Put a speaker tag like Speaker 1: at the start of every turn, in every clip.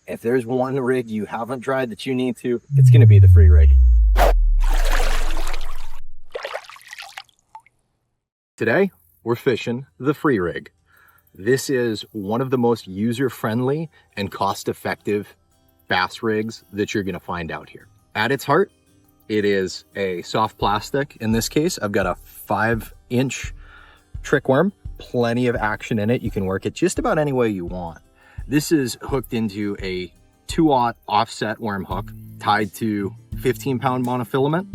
Speaker 1: If there's one rig you haven't tried that you need to, it's going to be the Free Rig. Today, we're fishing the Free Rig. This is one of the most user-friendly and cost-effective bass rigs that you're going to find out here. At its heart, it is a soft plastic. In this case, I've got a 5-inch trick worm, plenty of action in it. You can work it just about any way you want. This is hooked into a 2/0 offset worm hook tied to 15-pound monofilament.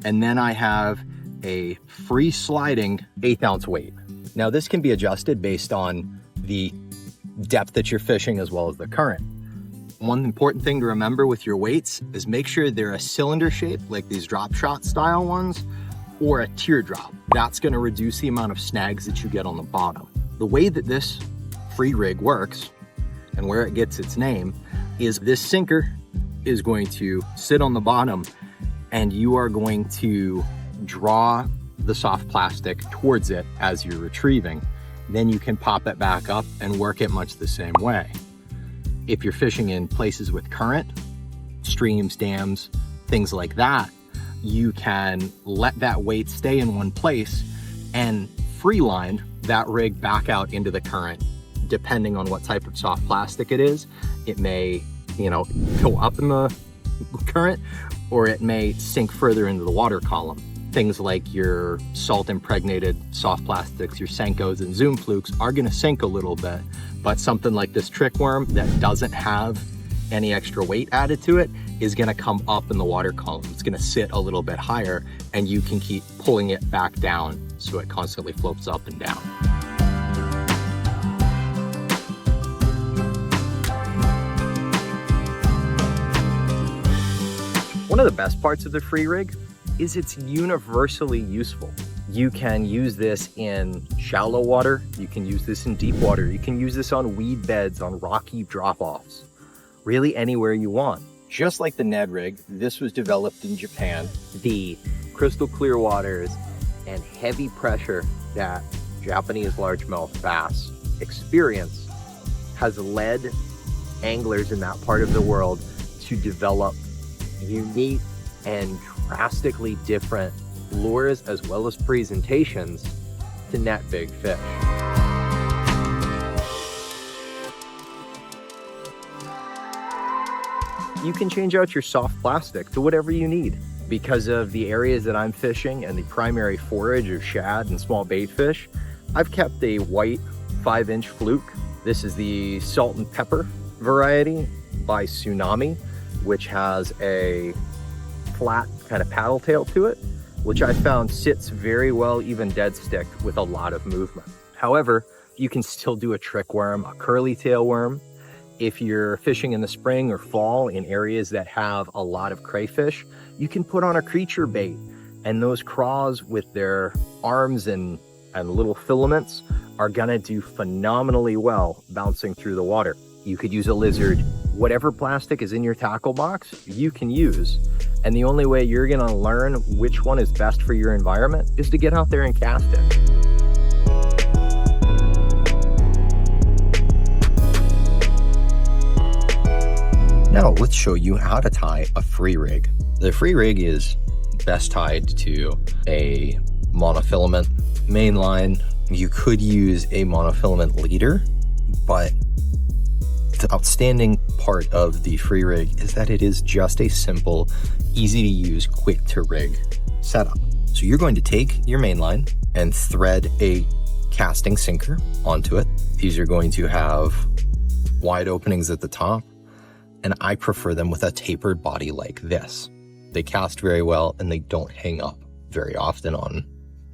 Speaker 1: And then I have a free sliding 1/8 ounce weight. Now this can be adjusted based on the depth that you're fishing as well as the current. One important thing to remember with your weights is make sure they're a cylinder shape like these drop shot style ones or a teardrop. That's going to reduce the amount of snags that you get on the bottom. The way that this Free Rig works and where it gets its name is this sinker is going to sit on the bottom and you are going to draw the soft plastic towards it as you're retrieving. Then you can pop it back up and work it much the same way. If you're fishing in places with current, streams, dams, things like that, you can let that weight stay in one place and free line that rig back out into the current. Depending on what type of soft plastic it is, it may, go up in the current or it may sink further into the water column. Things like your salt impregnated soft plastics, your Senkos and Zoom Flukes are gonna sink a little bit, but something like this trick worm that doesn't have any extra weight added to it is gonna come up in the water column. It's gonna sit a little bit higher and you can keep pulling it back down so it constantly floats up and down. One of the best parts of the Free Rig is it's universally useful. You can use this in shallow water, you can use this in deep water, you can use this on weed beds, on rocky drop-offs, really anywhere you want. Just like the Ned Rig, this was developed in Japan. The crystal clear waters and heavy pressure that Japanese largemouth bass experience has led anglers in that part of the world to develop unique and drastically different lures as well as presentations to net big fish. You can change out your soft plastic to whatever you need. Because of the areas that I'm fishing and the primary forage of shad and small bait fish, I've kept a white 5-inch fluke. This is the salt and pepper variety by Tsunami, which has a flat kind of paddle tail to it, which I found sits very well even dead stick with a lot of movement. However, you can still do a trick worm, a curly tail worm. If you're fishing in the spring or fall in areas that have a lot of crayfish, you can put on a creature bait, and those craws with their arms and little filaments are gonna do phenomenally well bouncing through the water. You could use a lizard. Whatever plastic is in your tackle box, you can use. And the only way you're gonna learn which one is best for your environment is to get out there and cast it. Now let's show you how to tie a Free Rig. The Free Rig is best tied to a monofilament main line. You could use a monofilament leader, but the outstanding part of the Free Rig is that it is just a simple, easy to use, quick to rig setup. So you're going to take your main line and thread a casting sinker onto it. These are going to have wide openings at the top, and I prefer them with a tapered body like this. They cast very well and they don't hang up very often on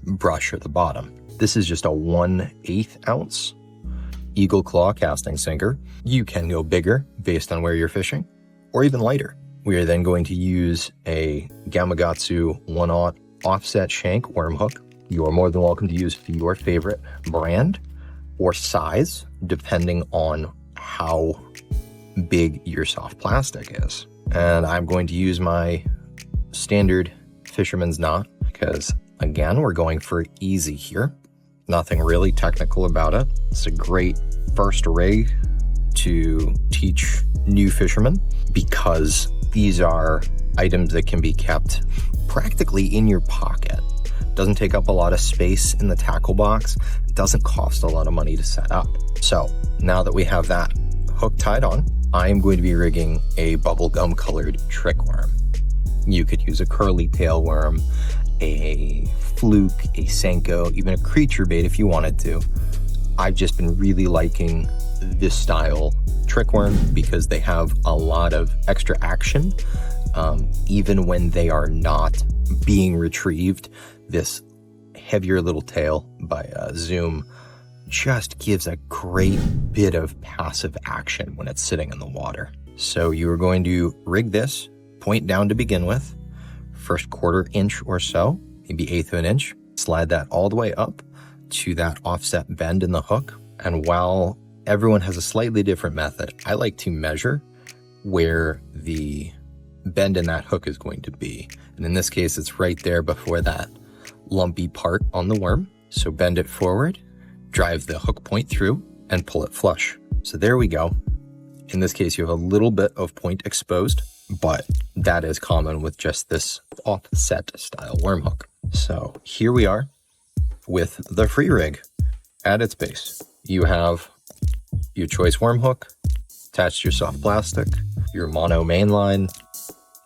Speaker 1: brush at the bottom. This is just a 1/8 ounce Eagle Claw casting sinker. You can go bigger based on where you're fishing, or even lighter. We are then going to use a Gamakatsu 1/0 offset shank worm hook. You are more than welcome to use your favorite brand or size, depending on how big your soft plastic is. And I'm going to use my standard fisherman's knot because, again, we're going for easy here. Nothing really technical about it. It's a great first rig to teach new fishermen because these are items that can be kept practically in your pocket. Doesn't take up a lot of space in the tackle box. It doesn't cost a lot of money to set up. So now that we have that hook tied on, I am going to be rigging a bubblegum colored trick worm. You could use a curly tail worm, a fluke, a Senko, even a creature bait if you wanted to. I've just been really liking this style trick worm because they have a lot of extra action, even when they are not being retrieved. This heavier little tail by Zoom just gives a great bit of passive action when it's sitting in the water. So you are going to rig this point down to begin with, first 1/4 inch or so, maybe 1/8 of an inch. Slide that all the way up to that offset bend in the hook. And while everyone has a slightly different method, I like to measure where the bend in that hook is going to be. And in this case, it's right there before that lumpy part on the worm. So bend it forward, drive the hook point through, and pull it flush. So there we go. In this case, you have a little bit of point exposed, but that is common with just this offset style worm hook. So here we are with the free rig. At its base, you have your choice worm hook attached to your soft plastic, your mono mainline,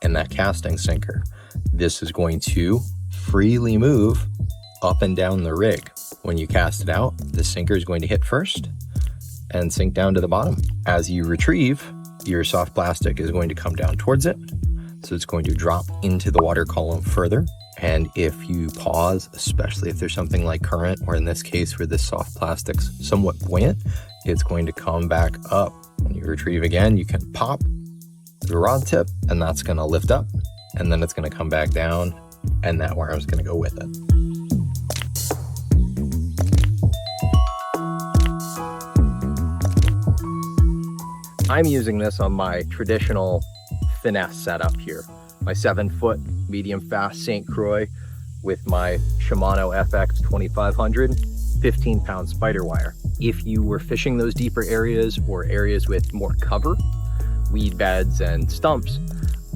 Speaker 1: and that casting sinker. This is going to freely move up and down the rig. When you cast it out, the sinker is going to hit first and sink down to the bottom. As you retrieve, your soft plastic is going to come down towards it. So it's going to drop into the water column further. And if you pause, especially if there's something like current, or in this case where this soft plastic's somewhat buoyant, it's going to come back up. When you retrieve again, you can pop the rod tip and that's going to lift up, and then it's going to come back down and that worm's going to go with it. I'm using this on my traditional finesse setup here. My 7-foot medium fast St. Croix with my Shimano FX 2500, 15-pound spider wire. If you were fishing those deeper areas or areas with more cover, weed beds and stumps,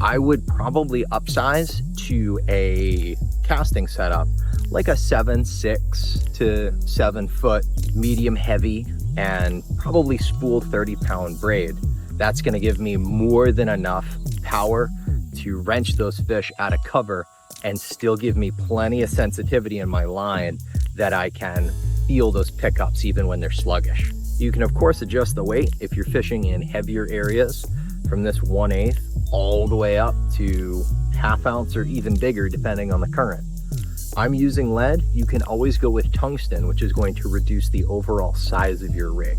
Speaker 1: I would probably upsize to a casting setup, like a 7.6 to 7-foot medium heavy and probably spooled 30-pound braid. That's going to give me more than enough power to wrench those fish out of cover and still give me plenty of sensitivity in my line that I can feel those pickups even when they're sluggish. You can of course adjust the weight if you're fishing in heavier areas from this 1/8 all the way up to 1/2 ounce or even bigger depending on the current. I'm using lead. You can always go with tungsten, which is going to reduce the overall size of your rig.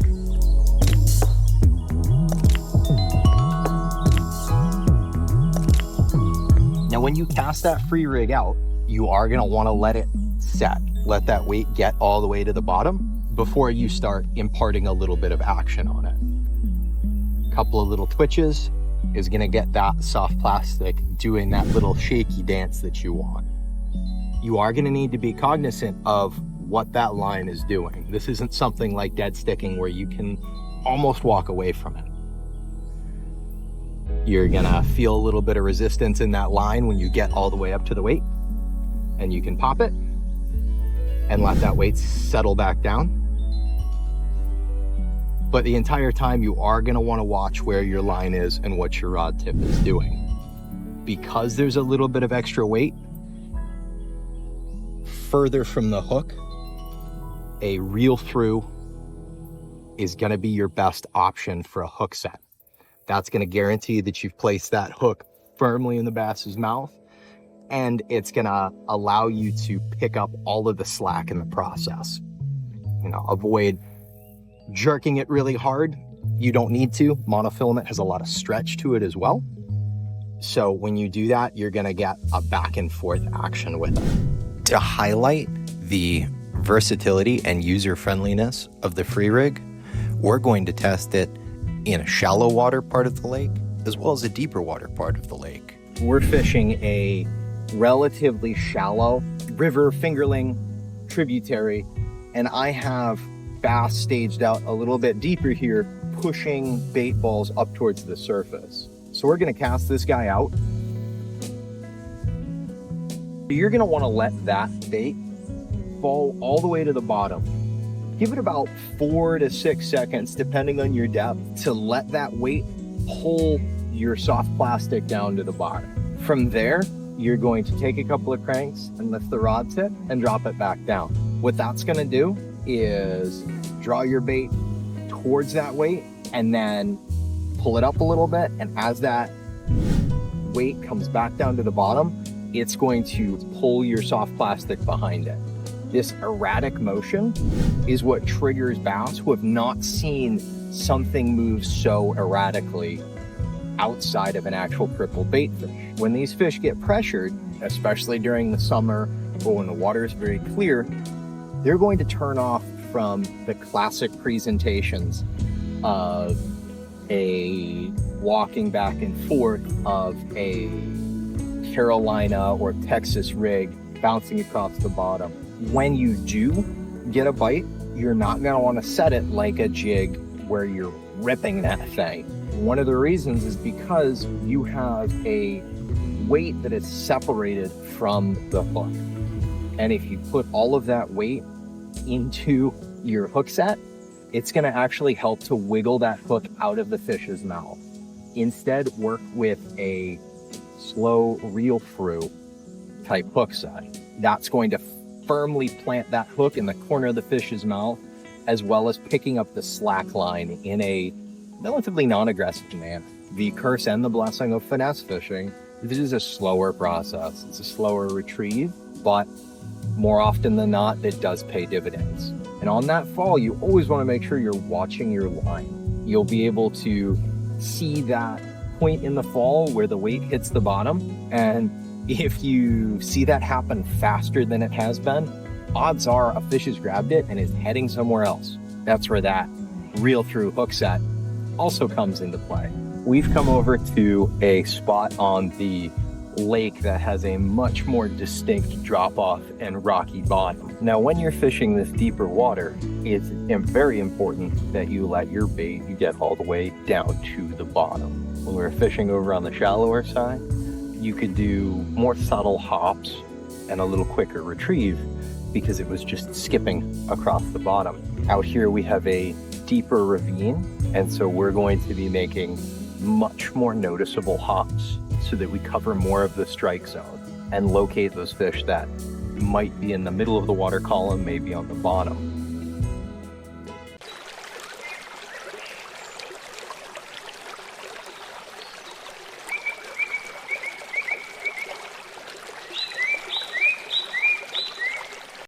Speaker 1: Now, when you cast that free rig out, you are going to want to let it set. Let that weight get all the way to the bottom before you start imparting a little bit of action on it. A couple of little twitches is going to get that soft plastic doing that little shaky dance that you want. You are going to need to be cognizant of what that line is doing. This isn't something like dead sticking where you can almost walk away from it. You're gonna feel a little bit of resistance in that line when you get all the way up to the weight, and you can pop it and let that weight settle back down. But the entire time you are gonna wanna watch where your line is and what your rod tip is doing. Because there's a little bit of extra weight further from the hook, a reel through is gonna be your best option for a hook set. That's going to guarantee that you've placed that hook firmly in the bass's mouth, and it's going to allow you to pick up all of the slack in the process. You know, avoid jerking it really hard. You don't need to. Monofilament has a lot of stretch to it as well. So when you do that, you're going to get a back and forth action with it. To highlight the versatility and user friendliness of the free rig, we're going to test it in a shallow water part of the lake, as well as a deeper water part of the lake. We're fishing a relatively shallow river fingerling tributary, and I have bass staged out a little bit deeper here, pushing bait balls up towards the surface. So we're gonna cast this guy out. You're gonna wanna let that bait fall all the way to the bottom. Give it about 4 to 6 seconds, depending on your depth, to let that weight pull your soft plastic down to the bottom. From there, you're going to take a couple of cranks and lift the rod tip and drop it back down. What that's gonna do is draw your bait towards that weight and then pull it up a little bit. And as that weight comes back down to the bottom, it's going to pull your soft plastic behind it. This erratic motion is what triggers bass who have not seen something move so erratically outside of an actual crippled bait fish. When these fish get pressured, especially during the summer or when the water is very clear, they're going to turn off from the classic presentations of a walking back and forth of a Carolina or Texas rig bouncing across the bottom. When you do get a bite, you're not going to want to set it like a jig where you're ripping that thing. One of the reasons is because you have a weight that is separated from the hook. And if you put all of that weight into your hook set, it's going to actually help to wiggle that hook out of the fish's mouth. Instead, work with a slow reel through type hook set. That's going to firmly plant that hook in the corner of the fish's mouth, as well as picking up the slack line in a relatively non-aggressive manner. The curse and the blessing of finesse fishing, this is a slower process. It's a slower retrieve, but more often than not, it does pay dividends. And on that fall, you always want to make sure you're watching your line. You'll be able to see that point in the fall where the weight hits the bottom. And if you see that happen faster than it has been, odds are a fish has grabbed it and is heading somewhere else. That's where that reel through hook set also comes into play. We've come over to a spot on the lake that has a much more distinct drop-off and rocky bottom. Now, when you're fishing this deeper water, it's very important that you let your bait get all the way down to the bottom. When we're fishing over on the shallower side, you could do more subtle hops and a little quicker retrieve because it was just skipping across the bottom. Out here we have a deeper ravine, and so we're going to be making much more noticeable hops so that we cover more of the strike zone and locate those fish that might be in the middle of the water column, maybe on the bottom.